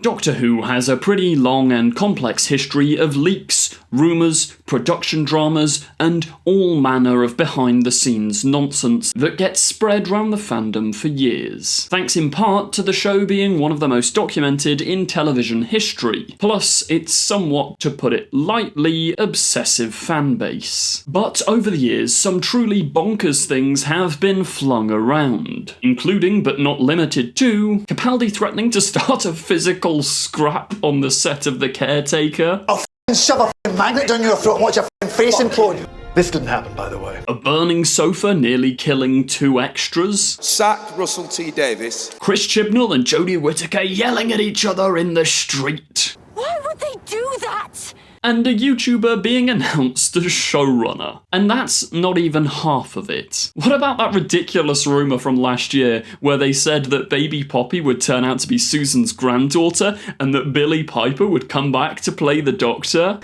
Doctor Who has a pretty long and complex history of leaks, rumours, production dramas, and all manner of behind-the-scenes nonsense that gets spread round the fandom for years, thanks in part to the show being one of the most documented in television history, plus its somewhat, to put it lightly, obsessive fanbase. But over the years, some truly bonkers things have been flung around, including, but not limited to, Capaldi threatening to start a physical scrap on the set of The Caretaker. I'll shove a magnet down your throat and watch your face implode. This didn't happen, by the way. A burning sofa nearly killing 2 extras. Sacked Russell T Davies. Chris Chibnall and Jodie Whittaker yelling at each other in the street. Why would they do that? And a YouTuber being announced as showrunner. And that's not even half of it. What about that ridiculous rumour from last year where they said that baby Poppy would turn out to be Susan's granddaughter and that Billie Piper would come back to play the Doctor?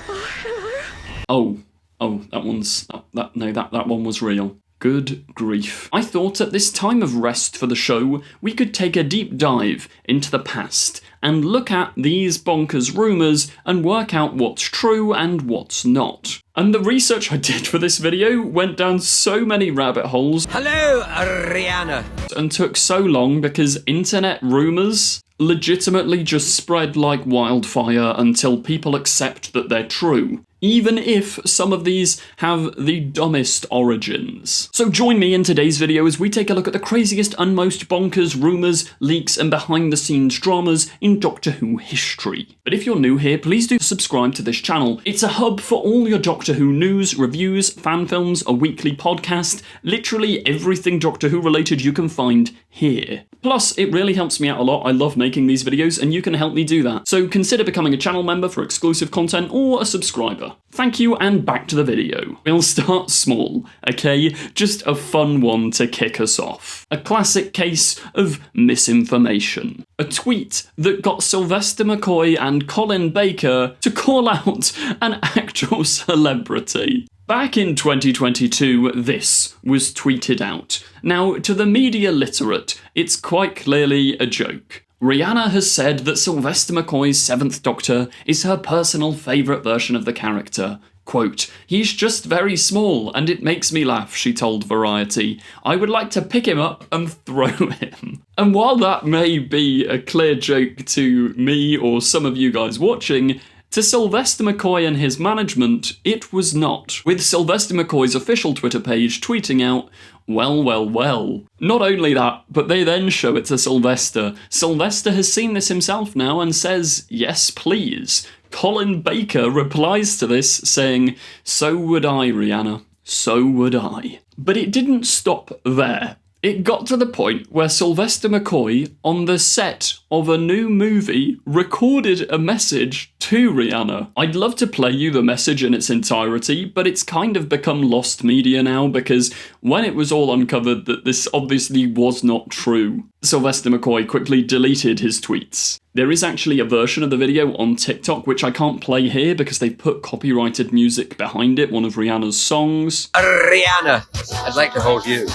Oh, that one was real. Good grief. I thought at this time of rest for the show, we could take a deep dive into the past and look at these bonkers rumours and work out what's true and what's not. And the research I did for this video went down so many rabbit holes. Hello, Rihanna. And took so long because internet rumours legitimately just spread like wildfire until people accept that they're true, even if some of these have the dumbest origins. So join me in today's video as we take a look at the craziest and most bonkers rumours, leaks and behind the scenes dramas in Doctor Who history. But if you're new here, please do subscribe to this channel. It's a hub for all your Doctor Who news, reviews, fan films, a weekly podcast, literally everything Doctor Who related you can find here. Plus, it really helps me out a lot. I love making these videos and you can help me do that. So consider becoming a channel member for exclusive content or a subscriber. Thank you, and back to the video. We'll start small, okay? Just a fun one to kick us off. A classic case of misinformation. A tweet that got Sylvester McCoy and Colin Baker to call out an actual celebrity. Back in 2022, this was tweeted out. Now, to the media literate, it's quite clearly a joke. Rihanna has said that Sylvester McCoy's 7th Doctor is her personal favourite version of the character. Quote, "He's just very small and it makes me laugh," she told Variety. "I would like to pick him up and throw him." And while that may be a clear joke to me or some of you guys watching, to Sylvester McCoy and his management, it was not, with Sylvester McCoy's official Twitter page tweeting out, well. Not only that, but they then show it to Sylvester. Sylvester has seen this himself now and says, yes please. Colin Baker replies to this saying, "So would I, Rihanna, so would I." But it didn't stop there. It got to the point where Sylvester McCoy, on the set of a new movie, recorded a message to Rihanna. I'd love to play you the message in its entirety, but it's kind of become lost media now because when it was all uncovered that this obviously was not true, Sylvester McCoy quickly deleted his tweets. There is actually a version of the video on TikTok which I can't play here because they put copyrighted music behind it, one of Rihanna's songs. Rihanna, I'd like to hold you.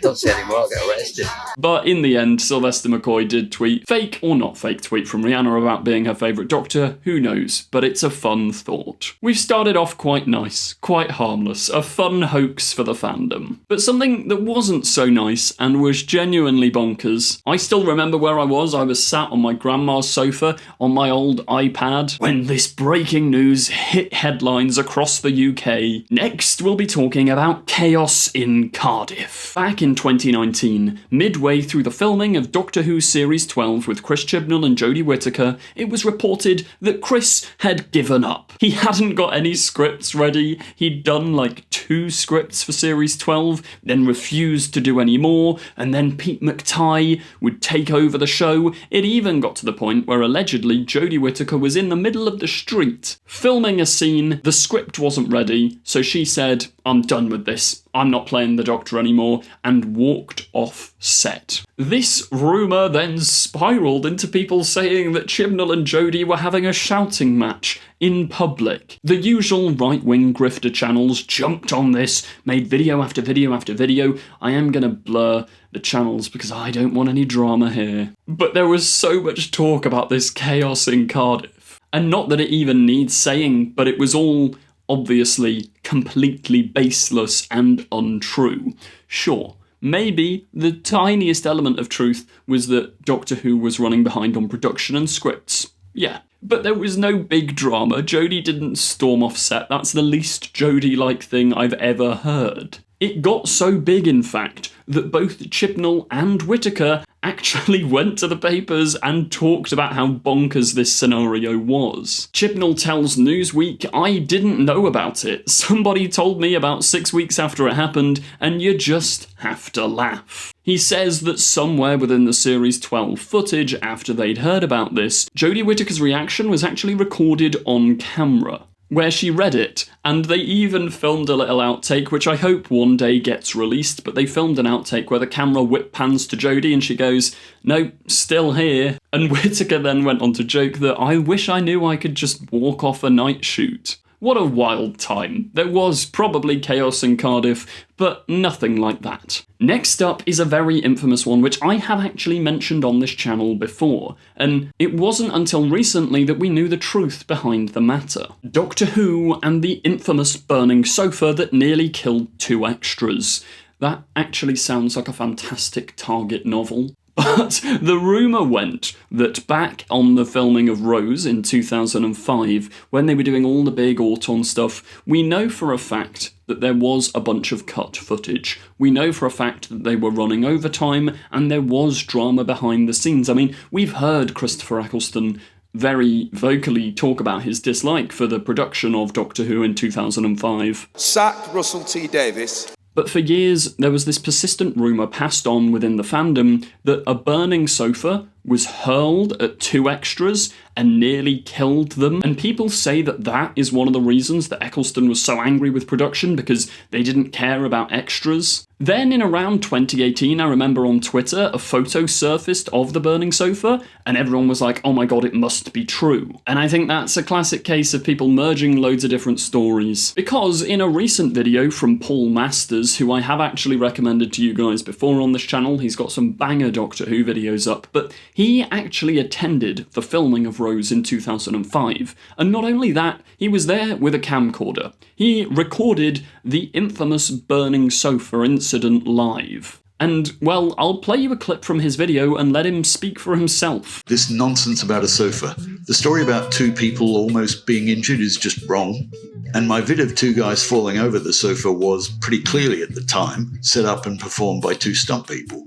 Don't say anymore, I'll get arrested. But in the end, Sylvester McCoy did tweet, fake or not fake tweet from Rihanna about being her favourite Doctor, who knows, but it's a fun thought. We've started off quite nice, quite harmless, a fun hoax for the fandom. But something that wasn't so nice and was genuinely bonkers. I still remember where I was sat on my grandma's sofa on my old iPad when this breaking news hit headlines across the UK. Next, we'll be talking about chaos in Cardiff. Back in 2019, midway through the filming of Doctor Who Series 12 with Chris Chibnall and Jodie Whittaker, it was reported that Chris had given up. He hadn't got any scripts ready, he'd done like 2 scripts for Series 12, then refused to do any more, and then Pete McTighe would take over the show. It even got to the point where allegedly Jodie Whittaker was in the middle of the street, filming a scene, the script wasn't ready, so she said, "I'm done with this. I'm not playing the Doctor anymore," and and walked off set. This rumour then spiralled into people saying that Chibnall and Jodie were having a shouting match in public. The usual right-wing grifter channels jumped on this, made video after video after video. I am going to blur the channels because I don't want any drama here. But there was so much talk about this chaos in Cardiff. And not that it even needs saying, but it was all obviously completely baseless and untrue. Sure, maybe the tiniest element of truth was that Doctor Who was running behind on production and scripts. Yeah. But there was no big drama. Jodie didn't storm off set. That's the least Jodie-like thing I've ever heard. It got so big, in fact, that both Chibnall and Whittaker actually went to the papers and talked about how bonkers this scenario was. Chibnall tells Newsweek, "I didn't know about it. Somebody told me about 6 weeks after it happened, and you just have to laugh." He says that somewhere within the Series 12 footage after they'd heard about this, Jodie Whittaker's reaction was actually recorded on camera, where she read it, and they even filmed a little outtake, which I hope one day gets released, but they filmed an outtake where the camera whip pans to Jodie and she goes, "Nope, still here." And Whittaker then went on to joke that, "I wish I knew I could just walk off a night shoot." What a wild time. There was probably chaos in Cardiff, but nothing like that. Next up is a very infamous one which I have actually mentioned on this channel before, and it wasn't until recently that we knew the truth behind the matter. Doctor Who and the infamous burning sofa that nearly killed 2 extras. That actually sounds like a fantastic Target novel. But the rumour went that back on the filming of Rose in 2005, when they were doing all the big Auton stuff, we know for a fact that there was a bunch of cut footage. We know for a fact that they were running overtime, and there was drama behind the scenes. I mean, we've heard Christopher Eccleston very vocally talk about his dislike for the production of Doctor Who in 2005. Sack Russell T Davies. But for years, there was this persistent rumour passed on within the fandom that a burning sofa was hurled at 2 extras and nearly killed them. And people say that that is one of the reasons that Eccleston was so angry with production, because they didn't care about extras. Then in around 2018, I remember on Twitter, a photo surfaced of the burning sofa, and everyone was like, "Oh my god, it must be true." And I think that's a classic case of people merging loads of different stories. Because in a recent video from Paul Masters, who I have actually recommended to you guys before on this channel, he's got some banger Doctor Who videos up, but he actually attended the filming of Rose in 2005. And not only that, he was there with a camcorder. He recorded the infamous burning sofa incident live. And, well, I'll play you a clip from his video and let him speak for himself. This nonsense about a sofa. The story about 2 people almost being injured is just wrong. And my vid of 2 guys falling over the sofa was, pretty clearly at the time, set up and performed by 2 stunt people.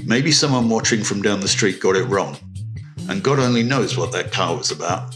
Maybe someone watching from down the street got it wrong. And God only knows what that car was about.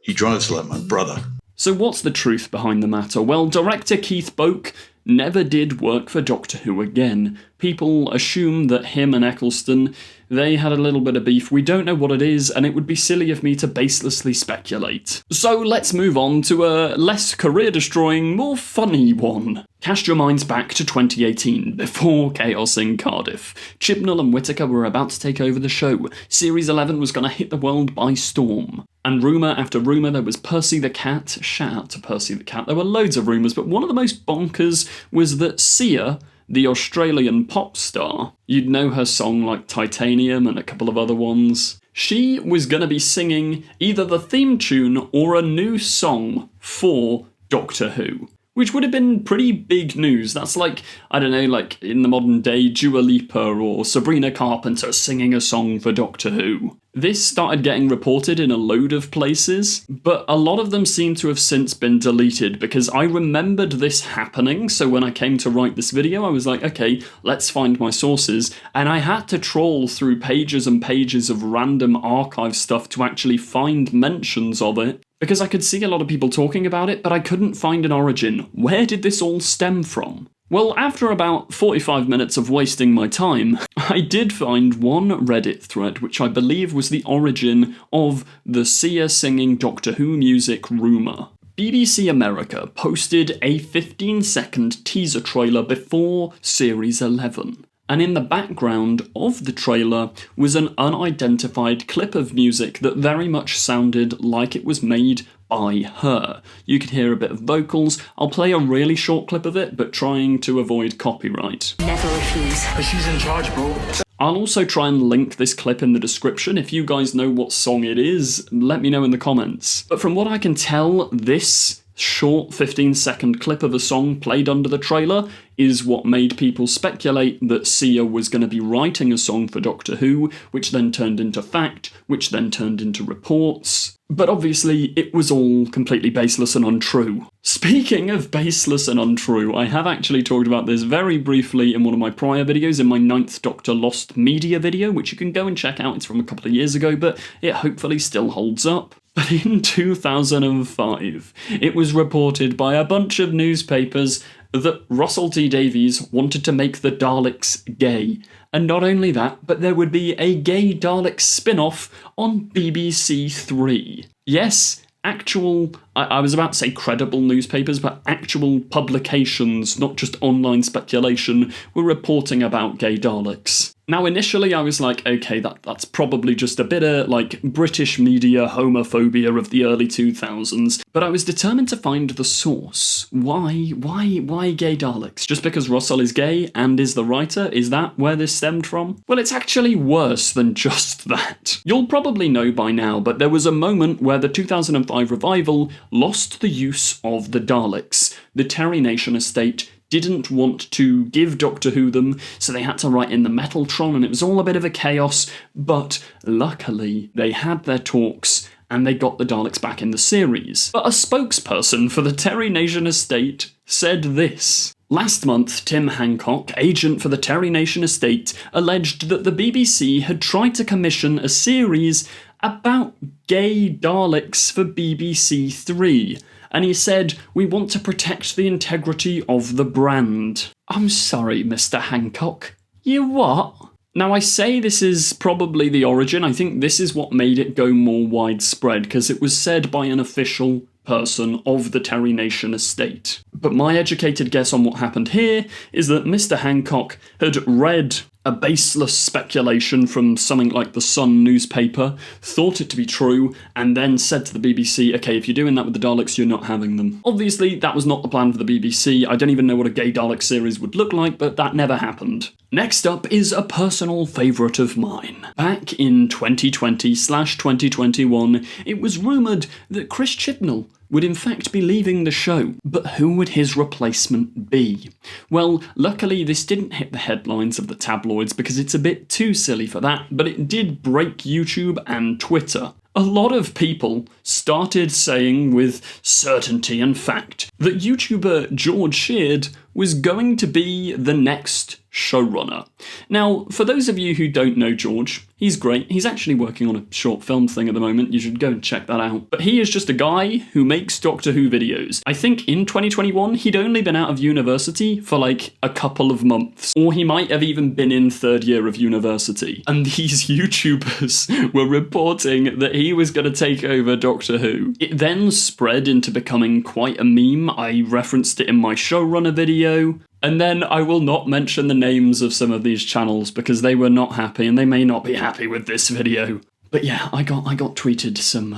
He drives like my brother. So what's the truth behind the matter? Well, director Keith Boak never did work for Doctor Who again. People assume that him and Eccleston, they had a little bit of beef. We don't know what it is, and it would be silly of me to baselessly speculate. So let's move on to a less career-destroying, more funny one. Cast your minds back to 2018, before Chaos in Cardiff. Chibnall and Whittaker were about to take over the show. Series 11 was going to hit the world by storm. And rumour after rumour, there was Percy the Cat. Shout out to Percy the Cat. There were loads of rumours, but one of the most bonkers was that Sia, the Australian pop star, you'd know her song like Titanium and a couple of other ones, she was going to be singing either the theme tune or a new song for Doctor Who. Which would have been pretty big news. That's like, I don't know, like in the modern day, Dua Lipa or Sabrina Carpenter singing a song for Doctor Who. This started getting reported in a load of places, but a lot of them seem to have since been deleted because I remembered this happening, so when I came to write this video, I was like, okay, let's find my sources, and I had to trawl through pages and pages of random archive stuff to actually find mentions of it. Because I could see a lot of people talking about it, but I couldn't find an origin. Where did this all stem from? Well, after about 45 minutes of wasting my time, I did find one Reddit thread which I believe was the origin of the Sia singing Doctor Who music rumour. BBC America posted a 15-second teaser trailer before Series 11. And in the background of the trailer was an unidentified clip of music that very much sounded like it was made by her. You could hear a bit of vocals. I'll play a really short clip of it, but trying to avoid copyright. Never refuse. But she's in charge, bro. I'll also try and link this clip in the description. If you guys know what song it is, let me know in the comments. But from what I can tell, this short 15-second clip of a song played under the trailer is what made people speculate that Sia was going to be writing a song for Doctor Who, which then turned into fact, which then turned into reports. But obviously, it was all completely baseless and untrue. Speaking of baseless and untrue, I have actually talked about this very briefly in one of my prior videos, in my 9th Doctor Lost Media video, which you can go and check out. It's from a couple of years ago, but it hopefully still holds up. But in 2005, it was reported by a bunch of newspapers that Russell T Davies wanted to make the Daleks gay. And not only that, but there would be a gay Dalek spin-off on BBC Three. Yes, actual, I was about to say credible newspapers, but actual publications, not just online speculation, were reporting about gay Daleks. Now, initially I was like, okay, that's probably just a bit of, like, British media homophobia of the early 2000s, but I was determined to find the source. Why gay Daleks? Just because Russell is gay and is the writer? Is that where this stemmed from? Well, it's actually worse than just that. You'll probably know by now, but there was a moment where the 2005 revival lost the use of the Daleks. The Terry Nation estate didn't want to give Doctor Who them, so they had to write in the Metaltron, and it was all a bit of a chaos, but luckily they had their talks and they got the Daleks back in the series. But a spokesperson for the Terry Nation estate said this. Last month, Tim Hancock, agent for the Terry Nation estate, alleged that the BBC had tried to commission a series about gay Daleks for BBC Three. And he said, "We want to protect the integrity of the brand." I'm sorry, Mr. Hancock. You what? Now, I say this is probably the origin. I think this is what made it go more widespread, because it was said by an official person of the Terry Nation estate. But my educated guess on what happened here is that Mr. Hancock had read a baseless speculation from something like the Sun newspaper, thought it to be true, and then said to the BBC, okay, if you're doing that with the Daleks, you're not having them. Obviously, that was not the plan for the BBC. I don't even know what a gay Dalek series would look like, but that never happened. Next up is a personal favourite of mine. Back in 2020/2021, it was rumoured that Chris Chibnall would in fact be leaving the show, but who would his replacement be? Well, luckily this didn't hit the headlines of the tabloids because it's a bit too silly for that, but it did break YouTube and Twitter. A lot of people started saying with certainty and fact that YouTuber George Sheard was going to be the next showrunner. Now, for those of you who don't know George, he's great. He's actually working on a short film thing at the moment. You should go and check that out. But he is just a guy who makes Doctor Who videos. I think in 2021, he'd only been out of university for like a couple of months, or he might have even been in third year of university. And these YouTubers were reporting that he was going to take over Doctor Who. It then spread into becoming quite a meme. I referenced it in my showrunner video. And then I will not mention the names of some of these channels because they were not happy and they may not be happy with this video. But yeah, I got tweeted some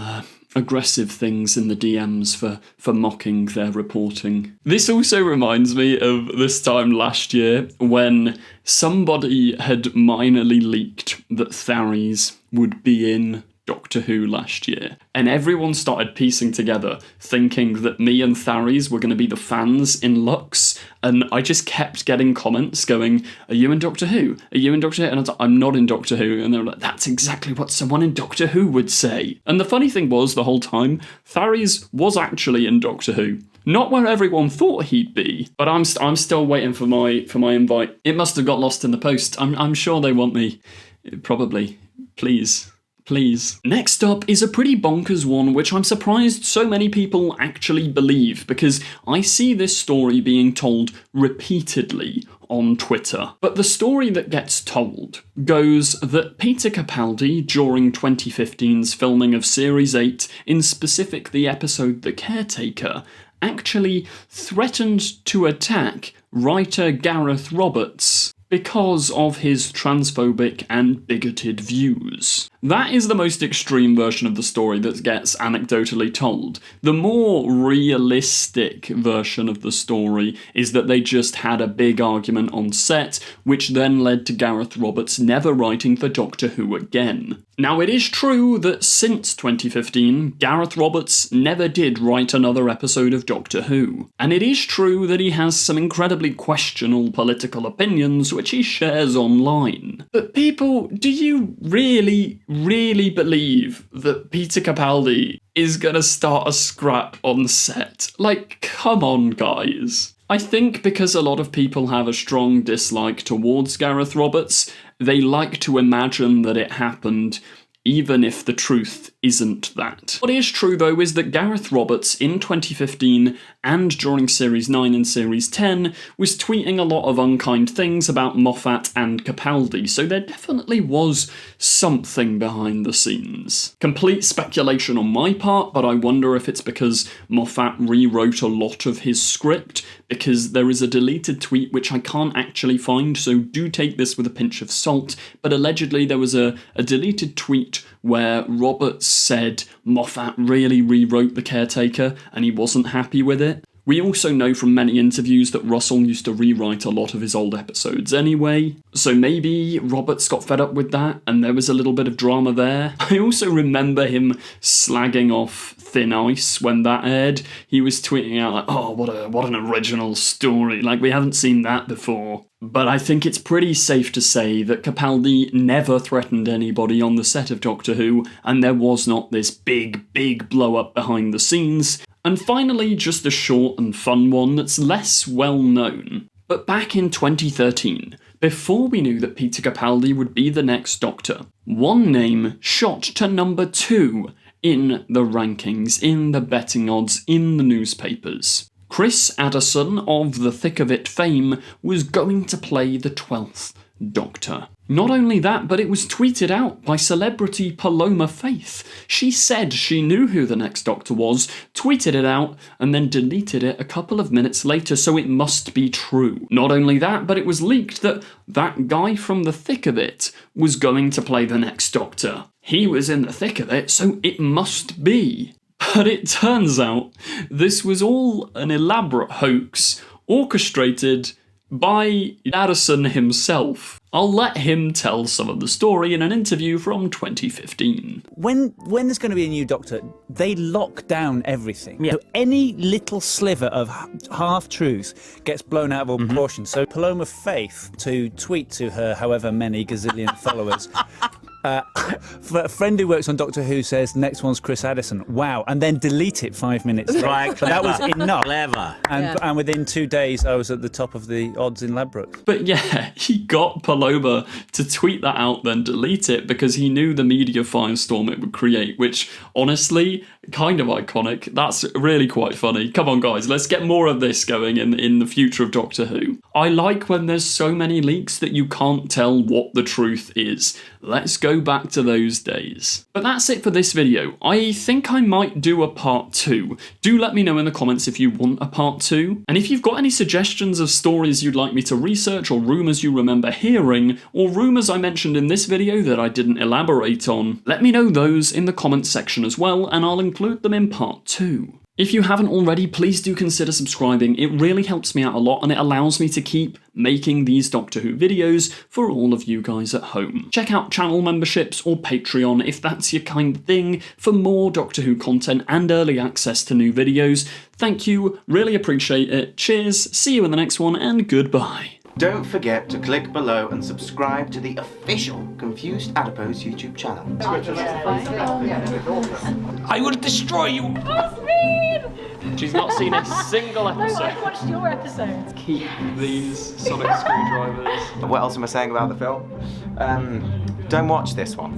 aggressive things in the DMs for mocking their reporting. This also reminds me of this time last year when somebody had minorly leaked that Tharies would be in Doctor Who last year, and everyone started piecing together thinking that me and Tharies were going to be the fans in Lux, and I just kept getting comments going, are you in Doctor Who? Are you in Doctor Who? And I was like, I'm not in Doctor Who, and they were like, that's exactly what someone in Doctor Who would say. And the funny thing was, the whole time, Tharies was actually in Doctor Who. Not where everyone thought he'd be, but I'm still waiting for my invite. It must have got lost in the post. I'm sure they want me. Probably. Please. Next up is a pretty bonkers one, which I'm surprised so many people actually believe, because I see this story being told repeatedly on Twitter. But the story that gets told goes that Peter Capaldi, during 2015's filming of Series 8, in specific the episode The Caretaker, actually threatened to attack writer Gareth Roberts because of his transphobic and bigoted views. That is the most extreme version of the story that gets anecdotally told. The more realistic version of the story is that they just had a big argument on set, which then led to Gareth Roberts never writing for Doctor Who again. Now, it is true that since 2015, Gareth Roberts never did write another episode of Doctor Who. And it is true that he has some incredibly questionable political opinions which he shares online. But people, do you really believe that Peter Capaldi is gonna start a scrap on set? Like, come on, guys. I think because a lot of people have a strong dislike towards Gareth Roberts, they like to imagine that it happened even if the truth isn't that. What is true, though, is that Gareth Roberts in 2015 and during Series 9 and Series 10 was tweeting a lot of unkind things about Moffat and Capaldi, so there definitely was something behind the scenes. Complete speculation on my part, but I wonder if it's because Moffat rewrote a lot of his script, because there is a deleted tweet which I can't actually find, so do take this with a pinch of salt, but allegedly there was a deleted tweet where Roberts said Moffat really rewrote The Caretaker and he wasn't happy with it. We also know from many interviews that Russell used to rewrite a lot of his old episodes anyway, so maybe Roberts got fed up with that and there was a little bit of drama there. I also remember him slagging off Thin Ice when that aired. He was tweeting out like, oh, what an original story, like we haven't seen that before. But I think it's pretty safe to say that Capaldi never threatened anybody on the set of Doctor Who, and there was not this big blow-up behind the scenes. And finally, just a short and fun one that's less well known. But back in 2013, before we knew that Peter Capaldi would be the next Doctor, one name shot to number 2 in the rankings, in the betting odds, in the newspapers. Chris Addison of the Thick of It fame was going to play the 12th Doctor. Not only that, but it was tweeted out by celebrity Paloma Faith. She said she knew who the next Doctor was, tweeted it out, and then deleted it a couple of minutes later, so it must be true. Not only that, but it was leaked that that guy from the Thick of It was going to play the next Doctor. He was in the thick of it, so it must be. But it turns out this was all an elaborate hoax orchestrated by Addison himself. I'll let him tell some of the story in an interview from 2015. When there's going to be a new Doctor, they lock down everything. Yeah. So any little sliver of half-truth gets blown out of proportion. So Paloma Faith, to tweet to her however many gazillion followers, a friend who works on Doctor Who says, next one's Chris Addison. Wow. And then delete it 5 minutes later. Right, but that was enough. Clever. And within 2 days, I was at the top of the odds in Ladbroke. But yeah, he got Paloma to tweet that out, then delete it, because he knew the media firestorm it would create, which, honestly, kind of iconic. That's really quite funny. Come on, guys, let's get more of this going in the future of Doctor Who. I like when there's so many leaks that you can't tell what the truth is. Let's go back to those days. But that's it for this video. I think I might do a part 2. Do let me know in the comments if you want a part 2. And if you've got any suggestions of stories you'd like me to research, or rumours you remember hearing, or rumours I mentioned in this video that I didn't elaborate on, let me know those in the comments section as well, and I'll include them in part 2. If you haven't already, please do consider subscribing. It really helps me out a lot and it allows me to keep making these Doctor Who videos for all of you guys at home. Check out channel memberships or Patreon if that's your kind of thing for more Doctor Who content and early access to new videos. Thank you, really appreciate it. Cheers, see you in the next one, and goodbye. Don't forget to click below and subscribe to the official Confused Adipose YouTube channel. I will destroy you. She's not seen a single episode. I've watched your episodes. Keep these sonic screwdrivers. What else am I saying about the film? Don't watch this one.